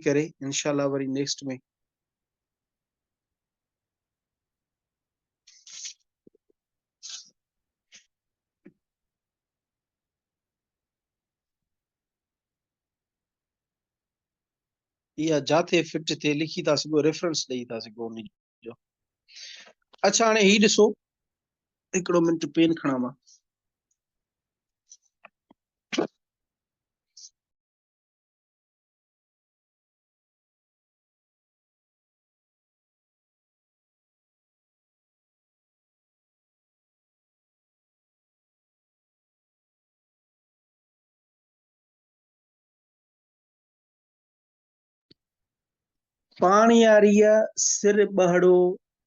करे इंशाल्लाह वरी नेक्स्ट में या जाते फिट थे लिखी था सगो रेफरेंस देई था सगो उन जो। अच्छा हाणे ही ॾिसो हिकिड़ो मिनट पेन खणा मां। पाणियारीअ सिर बहड़ो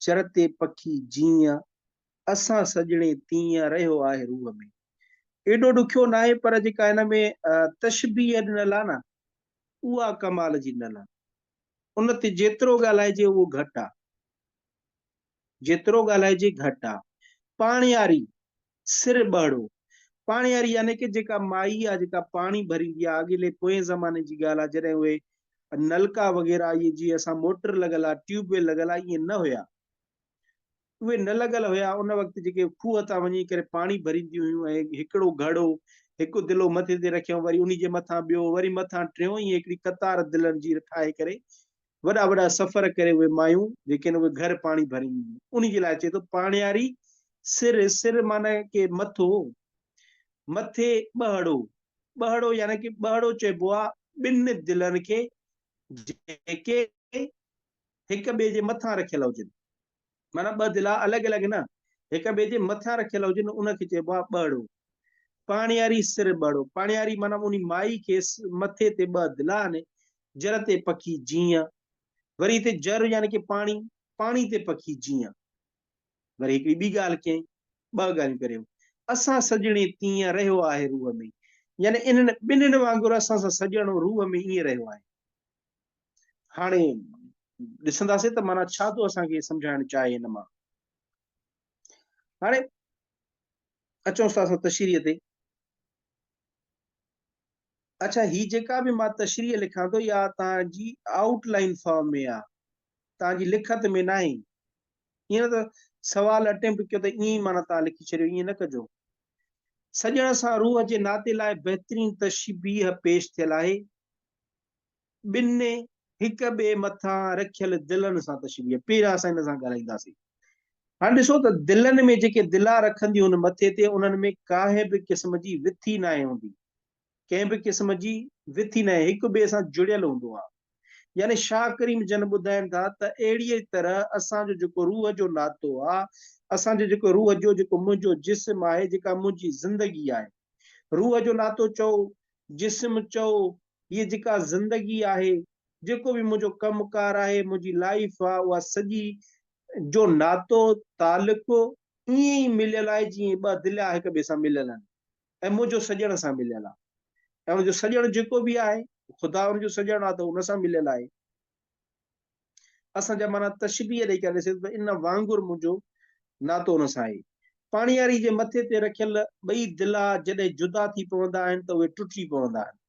चरते पखी जीअं असां सजणे तीअं रहियो आहे रूह में। एॾो ॾुखियो न आहे पर जेका हिन में तशबीह ॾिनल आहे न उहा कमाल जी ॾिनल आहे। उन ते जेतिरो ॻाल्हाइजे उहो घटि आहे, जेतिरो ॻाल्हाइजे घटि आहे। पाणियारी सिर बहड़ो, पाणियारी यानी कि जेका माई आहे जेका पाणी भरींदी आहे। अॻिले पोएं ज़माने जी ॻाल्हि आहे जॾहिं उहे नलका वग़ैरह इहे जीअं असां मोटर लॻल आहे ट्यूबवेल लॻल आहे ईअं न हुया, उहे न लॻल हुया। उन वक़्तु जेके खूह तां वञी करे पाणी भरींदियूं हुयूं ऐं हिकिड़ो घड़ो हिकु दिलो मथे ते रखियऊं, वरी उन जे मथां ॿियो, वरी मथां टियों, ईअं हिकिड़ी कतार दिलनि जी ठाहे करे वॾा वॾा सफ़र करे उहे मायूं जेके उहे घर पाणी भरींदियूं। उन जे लाइ चए थो पाणियारी सिर, सिर माना के मथो, मथे ॿहड़ो, ॿहड़ो यानी कि ॿहड़ो चइबो आहे ॿिनि दिलनि खे जेके हिक ॿिए जे मथां रखियल हुजनि। माना ॿ दिला अलॻि अलॻि न, हिक ॿिए जे मथां रखियल हुजनि, उनखे चइबो आहे ॿहड़ो। पाणियारी सिर ॿहड़ो, पाणियारी माना उन माई खे मथे ते ॿ दिला आहिनि, जर ते पखी जीअं, वरी हिते जर यानी कि पाणी, पाणी ते पखी जीअं। वरी हिकिड़ी ॿी ॻाल्हि कयईं, ॿ ॻाल्हियूं करियूं, असां सजणे तीअं रहियो आहे रूह में, यानी इन्हनि ॿिन्हिनि वांगुरु असां सां सजणो रूह में ईअं रहियो आहे। हाणे ॾिसंदासीं त माना छा थो असांखे सम्झाइण चाहे हिन मां। हाणे अचूं था असां तशरीह ते। अच्छा ही जेका बि मां तशरीह लिखां थो या तव्हांजी आउटलाइन फॉर्म में आहे, तव्हांजी लिखत में न आहे। ईअं त सवाल अटेम्प्ट कयो त ईअं ई माना तव्हां लिखी छॾियो, ईअं न कजो। सजण सां रूह जे नाते लाइ बहितरीन तशबीह पेश थियल आहे। ॿिन्ही हिक ॿिए मथां रखियल दिलनि सां तशबीह। पहिरियां असां हिन सां ॻाल्हाईंदासीं। हाणे ॾिसो त दिलनि में जेके दिला रखंदियूं हुन मथे ते, उन्हनि में काहे बि क़िस्म जी विथी न आहे हूंदी, कंहिं बि क़िस्म जी विथी न आहे, हिक ॿिए सां जुड़ियल हूंदो आहे। यानी शाह करीम जन ॿुधाइनि था त अहिड़ीअ तरह असांजो जेको रूह जो नातो आहे, असांजो जेको रूह जो जेको मुंहिंजो जिस्म आहे, जेका मुंहिंजी ज़िंदगी आहे, रूह जो नातो चओ, जिस्म चओ, ये जेका ज़िंदगी आहे, जेको बि मुंहिंजो कमकार आहे, मुंहिंजी लाइफ आहे, उहा सॼी जो नातो तालुक ईअं ई मिलियल आहे जीअं ॿ दिला हिक ॿिए सां मिलियल आहिनि ऐं मुंहिंजो सजण सां मिलियल आहे। ऐं उनजो सजण जेको बि आहे ख़ुदा उनजो सजण आहे त उन सां मिलियल आहे। असांजा माना तशबीह ॾेई करे ॾिसे त इन वांगुरु मुंहिंजो नातो हुन सां आहे। पाणियारी जे मथे ते रखियल ॿई दिला जॾहिं जुदा थी पवंदा आहिनि त उहे टुटी पवंदा आहिनि।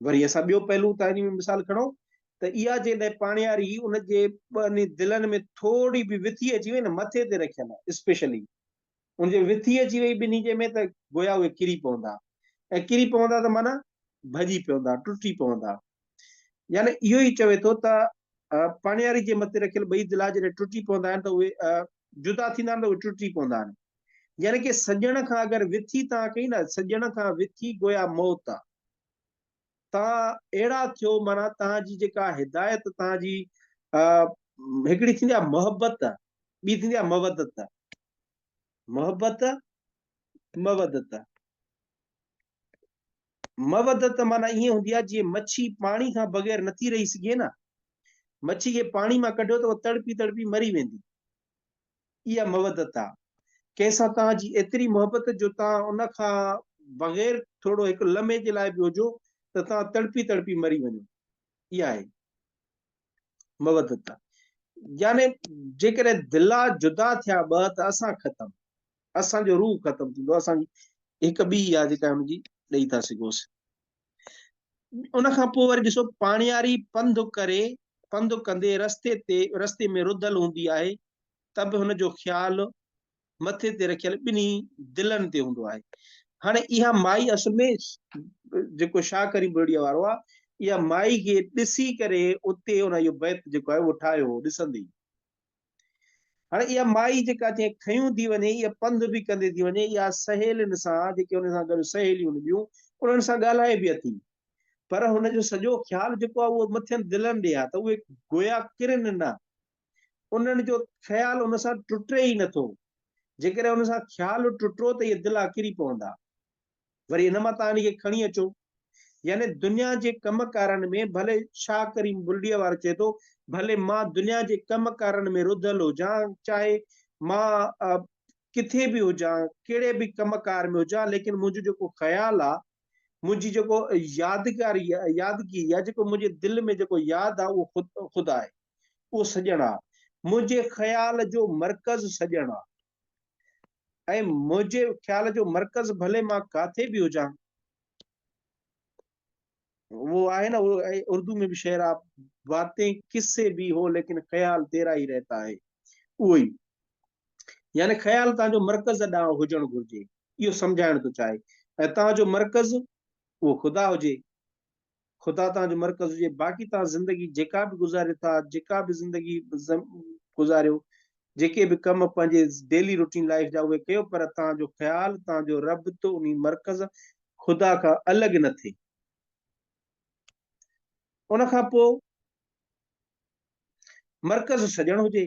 वरी असां ॿियो पहलू तव्हांजी मिसाल खणो त इहा जॾहिं पाणियारी उनजे दिलनि में थोरी बि विथी अची वई न, मथे ते रखियल आहे स्पेशली, उनजे विथी अची वई ॿिन्ही जे में त गोया उहे किरी पवंदा, ऐं किरी पवंदा त माना भॼी पवंदा, टुटी पवंदा। यानी इहो ई चवे थो त पाणियारी जे मथे रखियल ॿई दिला जॾहिं टुटी पवंदा आहिनि त उहे जुदा थींदा आहिनि त उहे टुटी पवंदा आहिनि। यानी कि सजण खां अगरि विथी तव्हां कई न, सजण खां विथी गोया मौत आहे। तव्हां अहिड़ा थियो माना तव्हांजी जेका हिदायत तव्हांजी हिकिड़ी थींदी आहे मोहबत, ॿी थींदी आहे मवदत। मोहबत, मवदत। मवदत माना ईअं हूंदी आहे जीअं मच्छी पाणी खां बग़ैर नथी रही सघे न, मच्छी खे पाणी मां कढियो त उहा तड़पी तड़पी मरी वेंदी, इहा मवदत आहे। कंहिंसां तव्हांजी एतिरी मोहबत जो तव्हां उन खां बग़ैर थोरो हिकु लम्हे जे लाइ बि हुजो त तव्हां तड़पी तड़पी मरी वञो, इहा आहे मवदत। यानी जेकॾहिं दिला जुदा थिया ॿ त असां ख़तमु, असांजो रूह ख़तमु थींदो। असांजी हिकु ॿी आहे जेका हुनजी ॾेई था सघोसि। उन खां पोइ वरी ॾिसो पाणियारी पंधु कंदे रस्ते में रुधल हूंदी आहे, त बि हुनजो ख़्यालु मथे ते रखियल ॿिन्ही दिलनि ते हूंदो आहे। हाणे इहा माई असल में जेको शाह करीम बुरड़ीअ वारो आहे, इहा माई खे ॾिसी करे उते हुन जो बैत जेको आहे उहो ठाहियो हो ॾिसंदी। हाणे इहा माई जेका चई खयूं थी वञे, इहा पंधु बि कंदी थी वञे, इहा सहेलियुनि सां जेके हुन सां गॾु सहेलियूं ॿियूं उन्हनि सां ॻाल्हाए बि अथी, पर हुनजो सॼो ख़्यालु जेको आहे उहो मथियनि दिलनि ॾे आहे, त उहे गोया किरनि न, उन्हनि जो ख़्यालु हुन सां टुटे ई नथो। जेकॾहिं हुन सां ख़्यालु टुटो त इहे दिला किरी पवंदा। वरी हिन मां तव्हां इनखे खणी अचो, यानी दुनिया जे कम कारनि में भले शाह करीम बुरड़ीअ वारो चए थो, भले मां दुनिया जे कम कारनि में रुधल हुजां, चाहे मां किथे बि हुजां, कहिड़े बि कम कार में हुजां, लेकिन मुंहिंजो जेको ख़्यालु आहे, मुंहिंजी जेको यादगिरी आहे, जेको मुंहिंजे दिलि में जेको यादि आहे, उहो ख़ुदा आहे, उहो सॼणु आहे। मुंहिंजे ख़्याल जो मर्कज़ सॼणु आहे, ऐं मुंहिंजे ख़्याल जो मर्कज़ भले मां काथे बि हुजां। वो आहे ना, वो उर्दू में भी शेर आप, बातें किससे भी हो लेकिन ख्याल तेरा ही रहता है। उहो ई यानी ख्याल तव्हांजो मर्कज़ ॾांहुं हुजणु घुरिजे, इहो सम्झाइण थो चाहे। ऐं तव्हांजो मर्कज़ उहो ख़ुदा हुजे, ख़ुदा तव्हांजो मर्कज़ हुजे। बाक़ी तव्हां ज़िंदगी जेका बि गुज़ारियो था, जेका बि ज़िंदगी गुज़ारियो, जेके बि कम पंहिंजे डेली रूटीन लाइफ जा उहे कयो, पर तव्हांजो ख़्यालु, तव्हांजो रब्तो उन मर्कज़ ख़ुदा खां अलॻि न थिए। उन खां पोइ मर्कज़ सॼणु हुजे।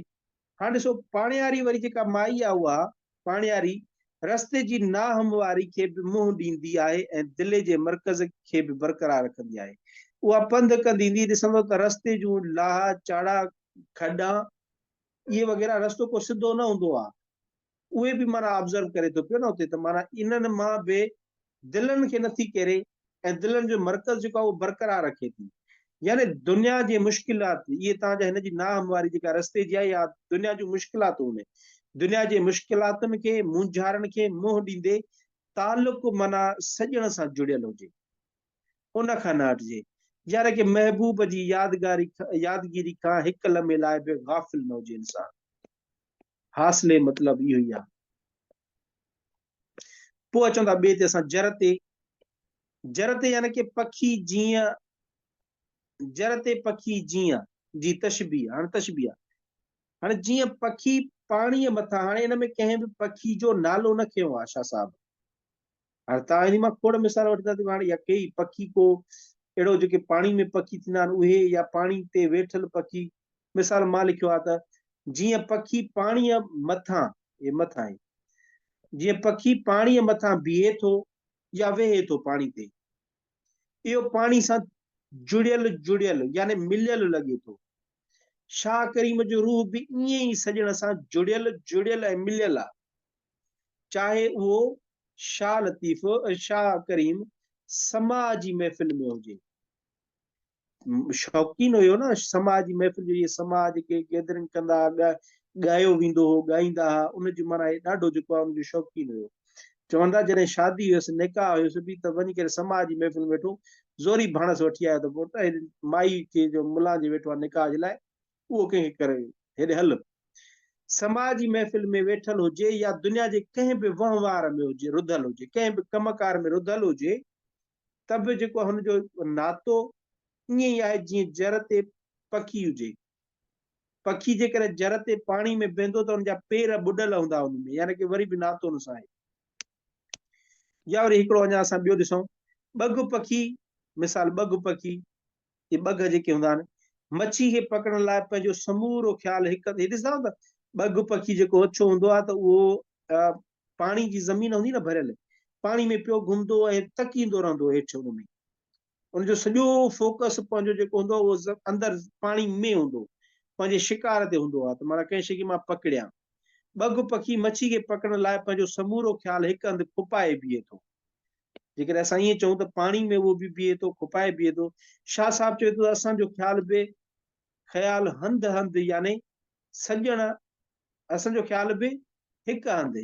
हाणे ॾिसो पाणियारी वरी जेका माई आहे, उहा पाणियारी रस्ते जी नाहमवारी खे बि मुंहुं ॾींदी आहे ऐं दिलि जे मर्कज़ खे बि बरक़रार रखंदी आहे। उहा पंधु कंदी ईंदी, ॾिसंदो त रस्ते जूं लाह चाड़ा खॾा इहे वग़ैरह रस्तो को सिधो न हूंदो आहे, उहे बि माना ऑब्ज़र्व करे थो पियो न उते, त माना इन्हनि मां बि दिलनि खे नथी केरे ऐं दिलनि जो मर्कज़ जेको आहे उहो बरक़रार रखे थी। यानी दुनिया जी मुश्किलात, ये तव्हांजा हिन जी नाहमवारी जेका रस्ते जी आहे, या दुनिया जूं मुश्किलातूं में, दुनिया जे मुश्किलातुनि खे मुंझारण खे मुंहुं ॾींदे तालुक माना सॼण सां जुड़ियल हुजे, उन खां न हटिजे। यानी कि महबूब जी यादगिरी खां हिकु लम्हे लाइ बि गाफ़िल न हुजे इंसान। हासिले मतिलब इहो ई आहे। पोइ अचूं था ॿिए ते असां जर ते यानी कि पखी जीअं, जर ते पखी जीअं जी तशबीह। हाणे तशबीह, हाणे जीअं पखी पाणीअ मथां, हाणे हिन में कंहिं बि पखी जो नालो न खयो आहे शाह साहब। हाणे तव्हां हिन मां खोड़ मिसाल वठंदा त हाणे या कई पखी को अहिड़ो जेके पाणी में पखी थींदा आहिनि उहे, या पाणी ते वेठल पखी। मिसाल मां लिखियो आहे त जीअं पखी पाणीअ मथां, ये मथां आहे, जीअं पखी पाणीअ मथां बीहे थो या वेहे थो पाणी ते, इहो पाणी सां जुड़ियल यानी मिलियल लॻे थो। शाह करीम जो रूह बि ईअं ई सॼण सां जुड़ियल ऐं मिलियल आहे। चाहे उहो शाह करीम समाज जी महफ़िल में हुजे, शौक़ीन हुयो न समाज जी महफ़िल जो, समाज के गैदरिंग कंदा, ॻायो वेंदो हो, ॻाईंदा हुआ, उनजो माना ॾाढो जेको आहे उनजो शौक़ीन हुयो। चवंदा जॾहिं शादी हुयसि, निकाह हुयुसि बि, त वञी करे समाज जी महफ़िल में वेठो, ज़ोरी भाणस वठी आयो, त पोइ त माई खे जो मुला जे वेठो आहे निकाह जे लाइ, उहो कंहिंखे करे हेॾे हल। समाज जी महफ़िल में वेठल हुजे या दुनिया जे कंहिं बि वहिंवार में हुजे, रुधल हुजे, कंहिं बि कमकार में रुधल हुजे, त बि जेको हुनजो नातो ईअं ई आहे जीअं जर ते पखी हुजे। पखी जेकॾहिं जर ते पाणी में वेंदो त हुनजा पेर ॿुॾल हूंदा हुन में, यानी कि वरी बि नातो हुन सां आहे। या वरी हिकिड़ो अञा असां ॿियो ॾिसूं, ॿग पखी, मिसाल ॿग पखी, ये ॿग जेके हूंदा आहिनि, मच्छी खे पकड़ण लाइ पंहिंजो समूरो ख़्यालु हिकु ते ॾिसंदा त ॿग पखी जेको अछो हूंदो आहे, त उहो पाणी जी ज़मीन हूंदी न भरियल, पाणी में पियो घुमंदो ऐं तकींदो रहंदो हेठि हुन में, उनजो सॼो फोकस पंहिंजो जेको हूंदो उहो अंदरि पाणी में हूंदो, पंहिंजे शिकार ते हूंदो आहे, त माना कंहिं शइ खे मां पकड़ियां। ॿग पखी मच्छी खे पकड़ण लाइ पंहिंजो समूरो ख़्यालु हिकु हंधि खुपाए बीहे थो। जेकॾहिं असां ईअं चऊं त पाणी में उहो बि बीहे थो, खुपाए बीहे थो। शाह साहब चवे थो असांजो ख़्यालु बि ख़्यालु हंधि हंधि यानी सॼण, असांजो ख़्यालु बि हिकु हंधि,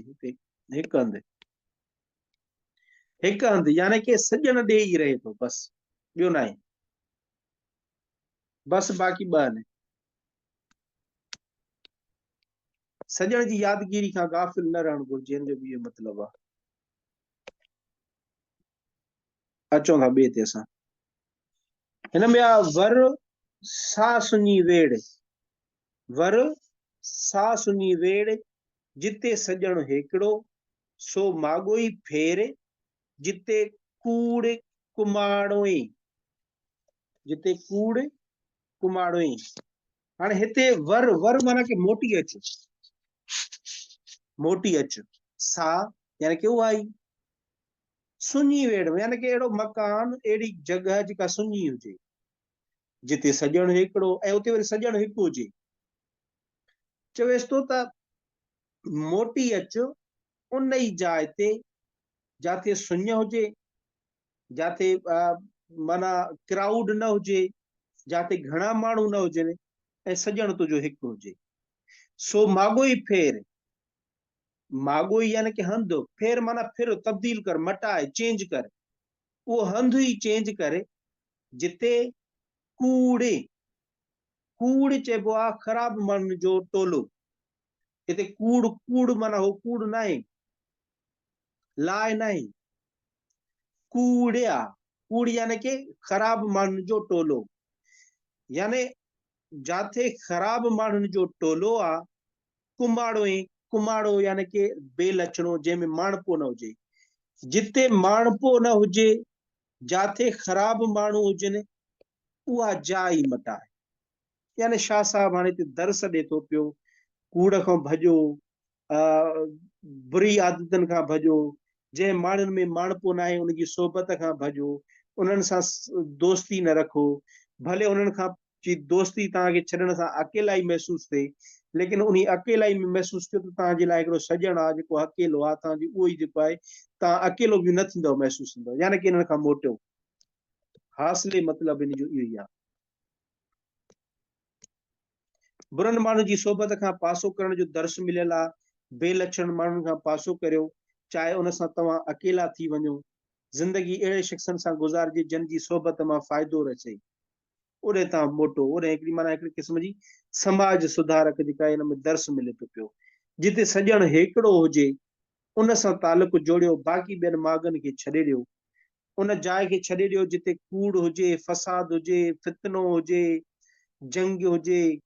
हिकु हंधि यानी कि सॼण ॾे ई रहे थो बसि। ॿियो नाहे, बस बाक़ी ॿ आहिनि। सॼण जी यादगिरी खां गाफ़िल न रहणु घुरिजे, हिन जो बि इहो मतिलबु आहे। अचूं था ॿिए ते असां, हिन में आहे वर सा सुञी वेड़, वर सा सुञी वेड़, जिते सॼण हिकिड़ो सो माॻोई फेर, जिते कूड़ कुमाड़ोई, जिते कूड़ कुमाड़ोई। हाणे हिते वर, वर माना कि मोटी अच, मोटी अच, सा यानी कि उहा आई, सुञी वेड़ यानी कि अहिड़ो मकान, अहिड़ी जॻह जेका सुञी हुजे, जिते सॼण हिकिड़ो ऐं उते वरी सॼण हिकु हुजे। चवेसि थो त मोटी अच उन ई जाइ ते जाते सुञ हुजे, जाते माना क्राउड न हुजे, जाते घणा माण्हू न हुजनि ऐं सॼण तुंहिंजो हिकु हुजे। सो माॻोई फेर, माॻोई यानी कि हंधि, फेर माना फिर, तब्दील कर, मटाए, चेंज कर, उहो हंधि ई चेंज करे, जिते कूड़े, कूड़ चइबो आहे ख़राब माण्हुनि जो टोलो। हिते कूड़, कूड़ माना हो कूड़ न आहे, लाइ न आहे, कूड़िया, कूड़ यानी कि ख़राब माण्हुनि जो टोलो, यानी जाते ख़राब माण्हुनि जो टोलो आहे, कुमाड़ो, कुमाड़ो यानी कि बेलचणो, जंहिंमें माणपो न हुजे, जिते माणपो न हुजे, जाते ख़राब माण्हू हुजनि, उहा जाइ मटाए। यानी शाह साहब हाणे हिते दर्स ॾिए थो पियो, कूड़ खां भॼो, बुरी आदतनि खां भॼो, जंहिं माण्हुनि में माणपो न आहे उनजी सोबत खां भॼो, उन्हनि सां दोस्ती न रखो, भले उन्हनि खां जी दोस्ती तव्हांखे छॾण सां अकेलाई महसूस थिए, लेकिन उन अकेलाई में महसूस थियो त तव्हांजे लाइ हिकिड़ो सॼण आहे जेको अकेलो आहे, तव्हांजी उहो ई जेको आहे, तव्हां अकेलो बि न थींदव महसूस थींदव, यानी कि हिननि खां मोटियो। हासिले मतिलबु इन जो इहो ई आहे। बुरनि माण्हुनि जी सोबत खां पासो करण जो दर्श मिलियल आहे, बेलक्षण माण्हुनि खां पासो करियो, चाहे उन सां तव्हां अकेला थी वञो, ज़िंदगी अहिड़े शख़्सनि सां गुज़ारिजे जिन जी सोबत मां फ़ाइदो रचे, ओॾे तव्हां मोटो, ओॾे हिकिड़ी माना हिकिड़ी क़िस्म जी समाज सुधारक जेका हिन में दर्श मिले थो पियो। जिते सॼण हिकिड़ो हुजे, उन सां तालुक जोड़ियो, बाक़ी ॿियनि माॻनि खे छॾे ॾियो, उन जाइ खे छॾे ॾियो जिते कूड़ हुजे, फसाद हुजे, फितनो हुजे, जंग हुजे,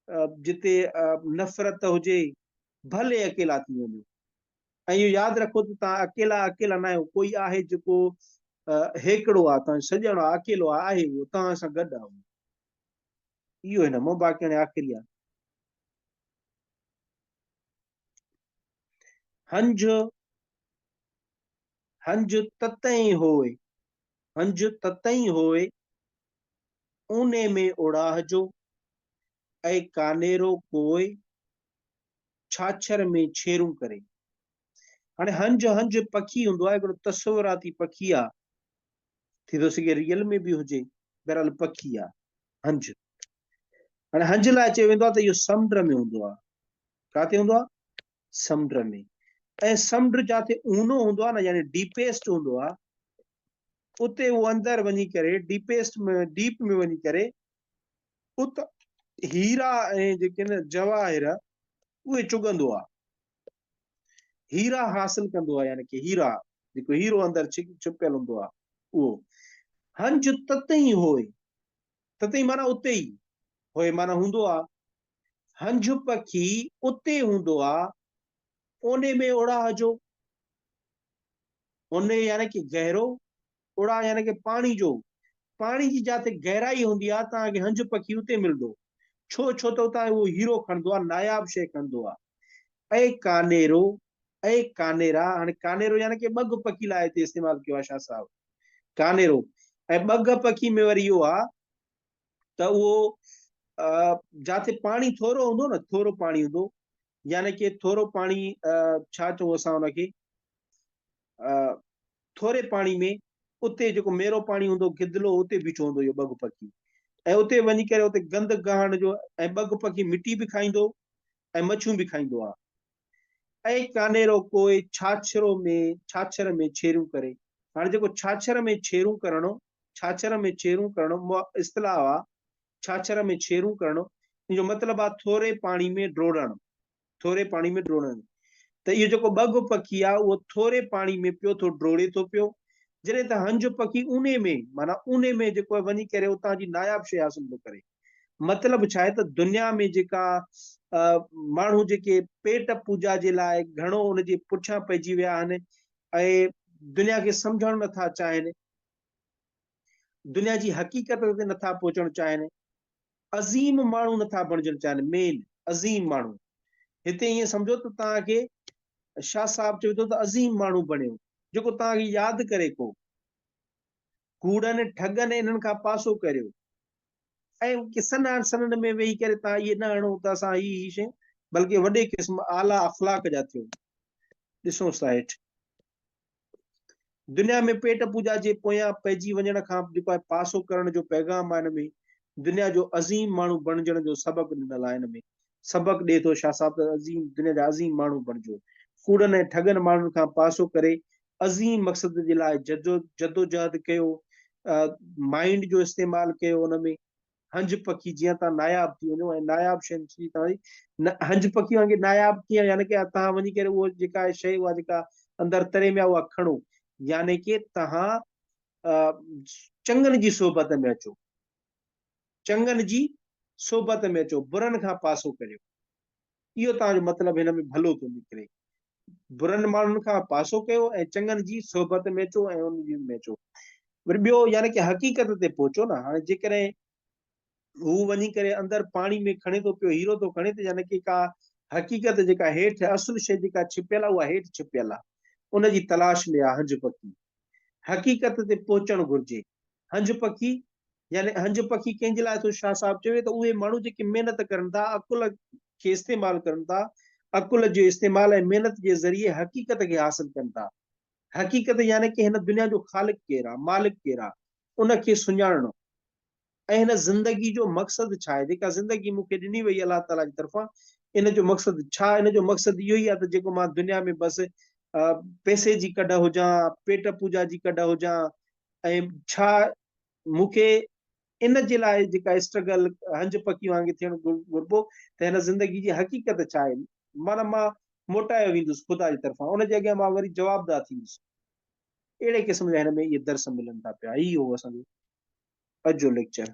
जिते नफ़रत हुजे, भले अकेला थी वञो। ऐं इहो यादि रखो त तव्हां अकेला अकेला न आहियो, कोई आहे जेको हिकिड़ो आहे, तव्हां सॼणो आहे, अकेलो आहे, उहो तव्हां सां गॾु आहे। इहो हिन मां, बाक़ी हाणे आख़िरी आहे। हंज, हंज ततई होए, हंज ततई होए, ऊने में उड़ाहजो, ऐं कानेरो कोए, छाछर में छेरूं करे। हाणे हंज, हंज पखी हूंदो आहे, हिकिड़ो तस्वुराती पखी आहे, थी थो सघे रियल में बि हुजे, बहरहाल पखी आहे हंज। हाणे हंज लाइ चयो वेंदो आहे त इहो समुंड में हूंदो आहे। किथे हूंदो आहे? समुंड में। ऐं समुंड जिते ऊनो हूंदो आहे न, यानी डीपेस्ट हूंदो आहे, उते उहो अंदरि वञी करे, डीपेस्ट में, डीप में वञी करे, उत हीरा ऐं जेके न जवाहिर, उहे चुगंदो आहे, हीरा हासिल कंदो आहे, यानी कि हीरा, जेको हीरो अंदरि छुपियल हूंदो आहे उहो। हंज ततई होए, ततई माना उते ई, होए माना हूंदो आहे, हंज पखी उते हूंदो आहे, ओने में उड़ाहजो, ओने यानी कि गहरो, उड़ा यानी कि पाणी जो, पाणी जी जाते गहराई हूंदी आहे, तव्हांखे हंज पखी उते मिलंदो। छो, छो त उतां उहो हीरो खणंदो आहे, नायाब शइ खणंदो आहे। ऐं कानेरो, ऐं कानेरा, हाणे कानेरो यानी कि बग पखी लाइ हिते इस्तेमालु कयो आहे शाह साहब, कानेरो। ऐं बग पखी में वरी इहो आहे त उहो जाते पाणी थोरो हूंदो न, थोरो पाणी हूंदो, यानी कि थोरो पाणी, छा चऊं असां हुनखे, थोरे पाणी में, उते जेको मेरो पाणी हूंदो, गिदलो, उते बीठो हूंदो इहो बग पखी, ऐं उते वञी करे उते गंद गहण जो, ऐं बग पखी मिटी बि खाईंदो ऐं मच्छियूं बि खाईंदो आहे। ऐं कानेरो कोई छाछरो में, छाछर में छेरूं करे। हाणे जेको छाछर में छेरूं करणो, छाछर में छेरूं करणो इस्तिलाह आहे। छाछर में छेरूं करणो जो मतिलबु आहे थोरे पाणी में ड्रोड़णु, थोरे पाणी में ड्रोड़णु। त इहो जेको बग पखी आहे उहो थोरे पाणी में पियो थो ड्रोड़े थो पियो, जॾहिं त हंज पखी उने में माना उने में जेको आहे वञी करे उतां जी नायाब शइ हासिल थो करे। मतिलबु छा आहे त दुनिया में जेका माण्हू जेके पेट पूजा जे लाइ घणो उनजे पुठियां पइजी विया आहिनि ऐं दुनिया खे सम्झणु नथा चाहिनि, दुनिया जी हक़ीक़त ते नथा पहुचणु चाहिनि, अज़ीम माण्हू नथा बणजणु चाहिनि, मेन अज़ीम माण्हू। हिते ईअं सम्झो त तव्हांखे शाह साहब चवे थो त अज़ीम माण्हू बणियो, जेको तव्हांखे यादि करे को कूड़नि ठगनि इन्हनि खां पासो करियो ऐं सनन में वेही करे तव्हां इहे न हणो त असां ही शइ, बल्कि वॾे क़िस्म आला अख़लाक जा थियो। ॾिसोसि था हेठि दुनिया में पेट पूजा जे पोयां पइजी वञण खां जेको आहे पासो करण जो पैगाम आहे हिन में, दुनिया जो अज़ीम माण्हू बणजण जो सबक़ ॾिनल आहे हिन में। सबक़ ॾिए थो शाह साहब त अज़ीम दुनिया जा अज़ीम माण्हू बणिजो, कूड़नि ऐं ठगनि माण्हुनि खां पासो करे अज़ीम मक़सद जे लाइ जदोजहद कयो, माइंड जो इस्तेमालु कयो हुन में। हंज पखी जीअं तव्हां नायाब थी वञो ऐं नायाब शइ तव्हांजी हंज पखी वांगुरु नायाब कीअं, यानी कि तव्हां वञी करे उहो जेका शइ उहा जेका अंदरि तरे में आहे उहा खणो, यानी कि तव्हां चङनि जी सोबत में अचो, चङनि जी सोबत में अचो, बुरनि खां पासो करियो। इहो तव्हांजो मतिलबु हिन में भलो थो निकिरे। बुरनि माण्हुनि खां पासो कयो ऐं चङनि जी सोबत में अचो ऐं उनजी में अचो। वरी ॿियो यानी कि हक़ीक़त ते पहुचो न। हाणे जेकॾहिं हू वञी करे अंदरि पाणी में खणे थो पियो, हीरो थो खणे त यानी कि का हक़ीक़त जेका हेठि असुल शइ जेका छिपियल आहे उहा हेठि छिपियल आहे, उनजी तलाश में आहे हंज पखी। हक़ीक़त ते पहुचणु घुरिजे। हंज पखी यानी हंज पखी कंहिंजे लाइ थो शाह साहब चवे त उहे माण्हू जेके महिनत करनि था, अकुल खे इस्तेमालु करनि था, अकुल जो इस्तेमालु ऐं महिनत जे ज़रिए हक़ीक़त खे हासिल कनि था। हक़ीक़त यानी कि हिन दुनिया जो ख़ालिक केरु आहे, मालिक केरु आहे, उनखे सुञाणणो ऐं हिन ज़िंदगी जो मक़सदु छा आहे, जेका ज़िंदगी मूंखे ॾिनी वई अलाह ताला जी तरफ़ां, इन जो मक़सदु छा आहे। इन जो मक़सदु इहो ई आहे त जेको मां दुनिया में बसि पैसे जी कढ हुजां, पेट पूजा जी कढ हुजां, ऐं छा मूंखे इन जे लाइ जेका स्ट्रगल हंज पखी वांगुरु थियणु घुरिबो त हिन ज़िंदगी जी हक़ीक़त छा आहे, माना मां मोटायो वेंदुसि ख़ुदा जी तरफ़ां, उनजे अॻियां मां वरी जवाबदार थींदुसि। अहिड़े क़िस्म जा हिन में इहे दर्स मिलनि था पिया। इहो असांजो अॼु जो लेक्चर।